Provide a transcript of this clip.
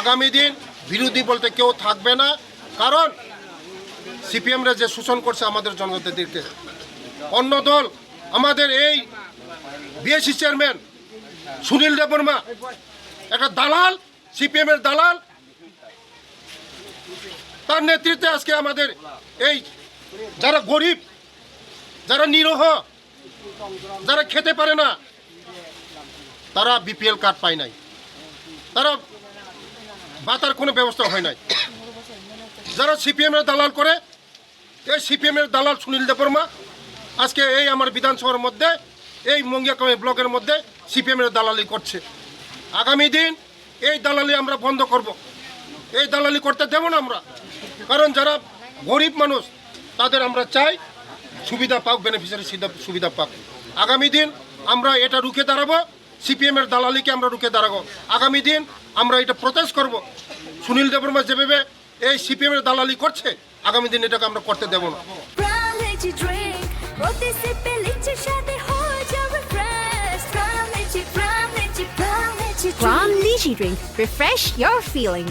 আগামী দিন বিরোধী বলতে কেউ থাকবে না, কারণ সিপিএমরা যে শোষণ করছে আমাদের জনগণদেরকে। অন্য দল আমাদের এই বিএসসি চেয়ারম্যান সুনীল দেববর্মা একটা দালাল, সিপিএমের দালাল, তার নেতৃত্বে আজকে আমাদের এই যারা গরিব, যারা নিরহ, যারা খেতে পারে না, তারা বিপিএল কার্ড পায় নাই, তারা ভাতার কোনো ব্যবস্থা হয় নাই। যারা সিপিএমের দালাল করে, এই সিপিএমের দালাল সুনীল দেববর্মা আজকে এই আমার বিধানসভার মধ্যে, এই মঙ্গিয়াকামী ব্লকের মধ্যে সিপিএমের দালালি করছে। আগামী দিন এই দালালি আমরা বন্ধ করব, এই দালালি করতে দেব না আমরা, কারণ যারা গরিব মানুষ তাদের আমরা চাই সুবিধা পাক, বেনিফিশিয়ারি সুবিধা পাক। আগামী দিন আমরা এটা রুখে দাঁড়াবো, সিপিএমের দালালিকে আমরা রুখে দাঁড়াবো। আগামী দিন আমরা এটা প্রটেস্ট করব। সুনীল দেববর্মা যেভাবে এই সিপিএমের দালালি করছে, আগামী দিন এটাকে আমরা করতে দেব না। Grand Lychee Drink. Refresh your feelings.